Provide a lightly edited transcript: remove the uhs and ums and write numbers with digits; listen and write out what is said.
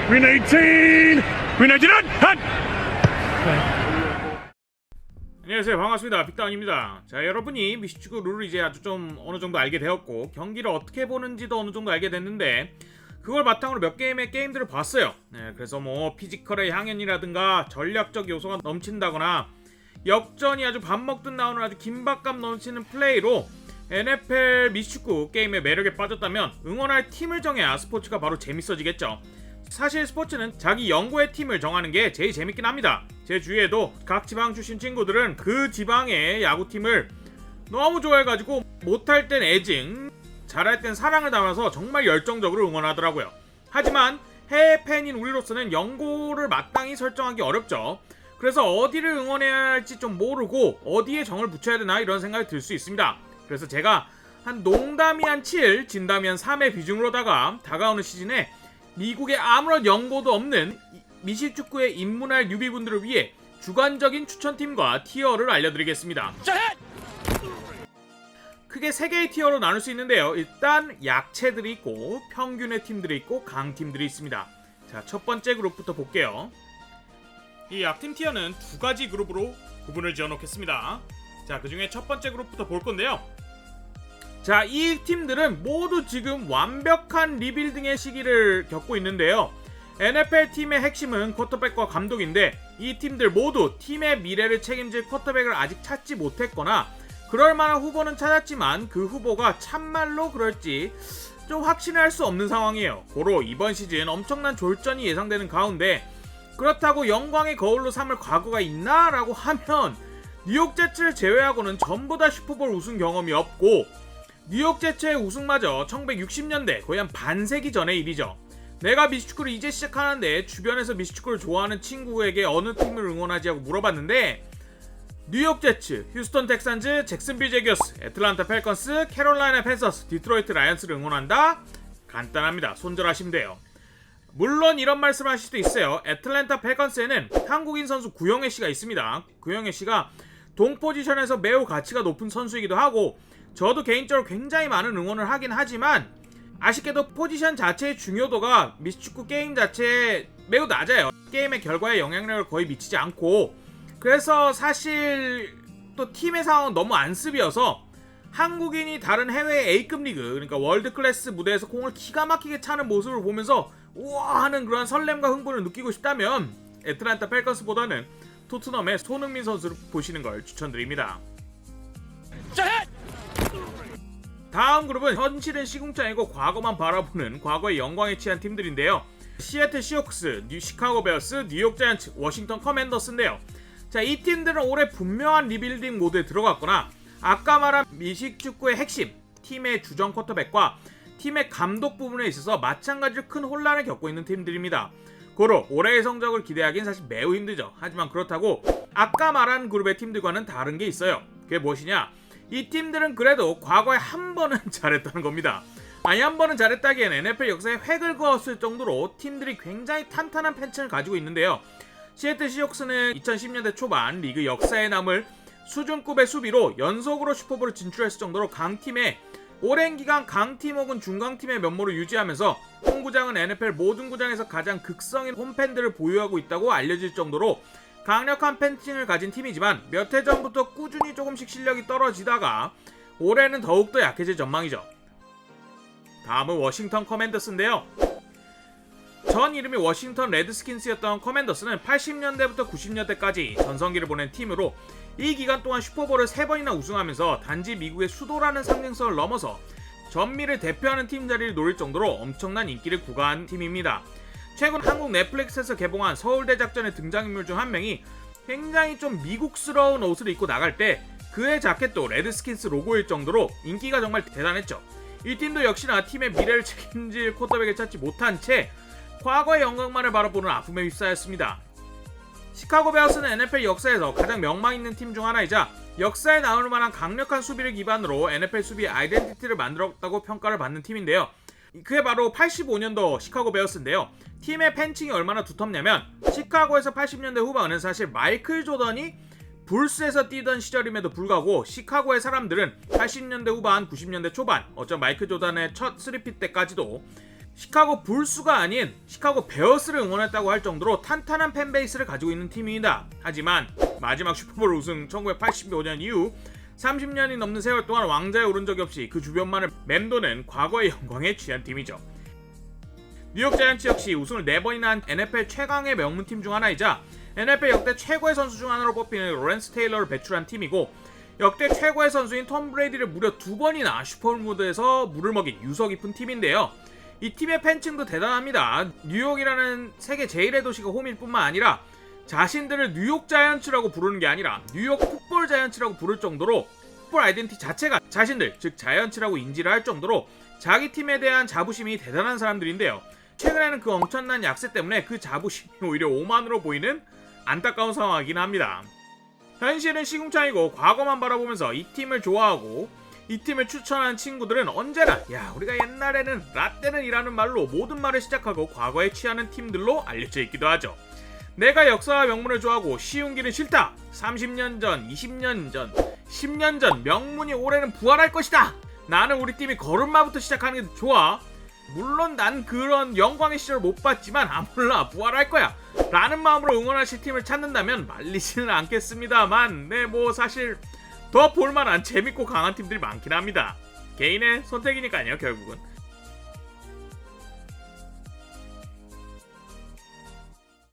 Win 18! Win 18! 핫! 안녕하세요, 반갑습니다. 빅다운입니다. 자, 여러분이 미식축구 룰을 이제 아주 좀 어느 정도 알게 되었고 경기를 어떻게 보는지도 어느 정도 알게 됐는데 그걸 바탕으로 몇 게임의 게임들을 봤어요. 네, 그래서 뭐 피지컬의 향연이라든가 전략적 요소가 넘친다거나 역전이 아주 밥 먹듯 나오는 아주 긴박감 넘치는 플레이로 NFL 미식축구 게임의 매력에 빠졌다면 응원할 팀을 정해야 스포츠가 바로 재밌어지겠죠. 사실 스포츠는 자기 연고의 팀을 정하는 게 제일 재밌긴 합니다. 제 주위에도 각 지방 출신 친구들은 그 지방의 야구팀을 너무 좋아해가지고 못할 땐 애증, 잘할 땐 사랑을 담아서 정말 열정적으로 응원하더라고요. 하지만 해외 팬인 우리로서는 연고를 마땅히 설정하기 어렵죠. 그래서 어디를 응원해야 할지 좀 모르고 어디에 정을 붙여야 되나 이런 생각이 들 수 있습니다. 그래서 제가 한 농담이 한 7, 진담이 한 3의 비중으로다가 다가오는 시즌에 미국에 아무런 연고도 없는 미식축구에 입문할 뉴비분들을 위해 주관적인 추천팀과 티어를 알려드리겠습니다. 크게 3개의 티어로 나눌 수 있는데요. 일단 약체들이 있고 평균의 팀들이 있고 강팀들이 있습니다. 자, 첫 번째 그룹부터 볼게요. 이 약팀 티어는 2가지 그룹으로 구분을 지어 놓겠습니다. 자, 그 중에 첫 번째 그룹부터 볼 건데요. 자, 이 팀들은 모두 지금 완벽한 리빌딩의 시기를 겪고 있는데요. NFL 팀의 핵심은 쿼터백과 감독인데 이 팀들 모두 팀의 미래를 책임질 쿼터백을 아직 찾지 못했거나 그럴만한 후보는 찾았지만 그 후보가 참말로 그럴지 좀 확신을 할 수 없는 상황이에요. 고로 이번 시즌 엄청난 졸전이 예상되는 가운데 그렇다고 영광의 거울로 삼을 과거가 있나? 라고 하면 뉴욕 제츠를 제외하고는 전부 다 슈퍼볼 우승 경험이 없고 뉴욕 제츠의 우승마저 1960년대 거의 한 반세기 전의 일이죠. 내가 미식축구를 이제 시작하는데 주변에서 미식축구를 좋아하는 친구에게 어느 팀을 응원하지 하고 물어봤는데 뉴욕 제츠, 휴스턴 텍산즈, 잭슨빌 제기어스, 애틀란타 펠컨스, 캐롤라이나 팬서스, 디트로이트 라이언스를 응원한다? 간단합니다. 손절하시면 돼요. 물론 이런 말씀을 하실 수도 있어요. 애틀랜타 펠컨스에는 한국인 선수 구영애 씨가 있습니다. 구영애 씨가 동 포지션에서 매우 가치가 높은 선수이기도 하고 저도 개인적으로 굉장히 많은 응원을 하긴 하지만 아쉽게도 포지션 자체의 중요도가 미식축구 게임 자체에 매우 낮아요. 게임의 결과에 영향력을 거의 미치지 않고 그래서 사실 또 팀의 상황은 너무 안습이어서 한국인이 다른 해외의 A급 리그 그러니까 월드클래스 무대에서 공을 기가 막히게 차는 모습을 보면서 우와 하는 그런 설렘과 흥분을 느끼고 싶다면 애틀랜타 펠컨스보다는 토트넘의 손흥민 선수를 보시는 걸 추천드립니다. 다음 그룹은 현실은 시궁창이고 과거만 바라보는 과거의 영광에 취한 팀들인데요. 시애틀 시호크스, 시카고 베어스, 뉴욕 자이언츠, 워싱턴 커맨더스인데요. 자, 이 팀들은 올해 분명한 리빌딩 모드에 들어갔거나 아까 말한 미식축구의 핵심, 팀의 주전 쿼터백과 팀의 감독 부분에 있어서 마찬가지로 큰 혼란을 겪고 있는 팀들입니다. 고로 올해의 성적을 기대하기는 사실 매우 힘들죠. 하지만 그렇다고 아까 말한 그룹의 팀들과는 다른 게 있어요. 그게 무엇이냐? 이 팀들은 그래도 과거에 한 번은 잘했다는 겁니다. 아니 한 번은 잘했다기엔 NFL 역사에 획을 그었을 정도로 팀들이 굉장히 탄탄한 팬층을 가지고 있는데요. 시애틀 시호크스는 2010년대 초반 리그 역사에 남을 수준급의 수비로 연속으로 슈퍼볼을 진출했을 정도로 강팀에 오랜 기간 강팀 혹은 중강팀의 면모를 유지하면서 홈구장은 NFL 모든 구장에서 가장 극성인 홈팬들을 보유하고 있다고 알려질 정도로 강력한 팬층을 가진 팀이지만 몇 해 전부터 꾸준히 조금씩 실력이 떨어지다가 올해는 더욱더 약해질 전망이죠. 다음은 워싱턴 커맨더스인데요. 전 이름이 워싱턴 레드스킨스였던 커맨더스는 80년대부터 90년대까지 전성기를 보낸 팀으로 이 기간 동안 슈퍼볼을 3번이나 우승하면서 단지 미국의 수도라는 상징성을 넘어서 전미를 대표하는 팀 자리를 노릴 정도로 엄청난 인기를 구가한 팀입니다. 최근 한국 넷플릭스에서 개봉한 서울대 작전의 등장인물 중 한 명이 굉장히 좀 미국스러운 옷을 입고 나갈 때 그의 자켓도 레드스킨스 로고일 정도로 인기가 정말 대단했죠. 이 팀도 역시나 팀의 미래를 책임질 쿼터백을 찾지 못한 채 과거의 영광만을 바라보는 아픔에 휩싸였습니다. 시카고 베어스는 NFL 역사에서 가장 명망 있는 팀 중 하나이자 역사에 나올 만한 강력한 수비를 기반으로 NFL 수비의 아이덴티티를 만들었다고 평가를 받는 팀인데요. 그게 바로 85년도 시카고 베어스인데요. 팀의 팬층이 얼마나 두텁냐면 시카고에서 80년대 후반은 사실 마이클 조던이 불스에서 뛰던 시절임에도 불구하고 시카고의 사람들은 80년대 후반, 90년대 초반 어쩌면 마이클 조던의 첫 3핏 때까지도 시카고 불스가 아닌 시카고 베어스를 응원했다고 할 정도로 탄탄한 팬베이스를 가지고 있는 팀입니다. 하지만 마지막 슈퍼볼 우승 1985년 이후 30년이 넘는 세월 동안 왕좌에 오른 적이 없이 그 주변만을 맴도는 과거의 영광에 취한 팀이죠. 뉴욕 자이언츠 역시 우승을 4번이나 한 NFL 최강의 명문팀 중 하나이자 NFL 역대 최고의 선수 중 하나로 뽑히는 로렌스 테일러를 배출한 팀이고, 역대 최고의 선수인 톰 브레이디를 무려 2번이나 슈퍼볼 무드에서 물을 먹인 유서 깊은 팀인데요. 이 팀의 팬층도 대단합니다. 뉴욕이라는 세계 제1의 도시가 홈일 뿐만 아니라 자신들을 뉴욕 자이언츠라고 부르는 게 아니라 뉴욕 풋볼 자이언츠라고 부를 정도로 풋볼 아이덴티 자체가 자신들, 즉 자이언츠라고 인지를 할 정도로 자기 팀에 대한 자부심이 대단한 사람들인데요. 최근에는 그 엄청난 약세 때문에 그 자부심이 오히려 오만으로 보이는 안타까운 상황이긴 합니다. 현실은 시궁창이고 과거만 바라보면서 이 팀을 좋아하고 이 팀을 추천하는 친구들은 언제나 우리가 옛날에는 라떼는 이라는 말로 모든 말을 시작하고 과거에 취하는 팀들로 알려져 있기도 하죠. 내가 역사와 명문을 좋아하고 쉬운 길은 싫다. 30년 전, 20년 전, 10년 전 명문이 올해는 부활할 것이다. 나는 우리 팀이 걸음마부터 시작하는 게 좋아. 물론 난 그런 영광의 시절을 못 봤지만 몰라 부활할 거야 라는 마음으로 응원하실 팀을 찾는다면 말리지는 않겠습니다만 사실 더 볼만한 재밌고 강한 팀들이 많긴 합니다. 개인의 선택이니까요 결국은.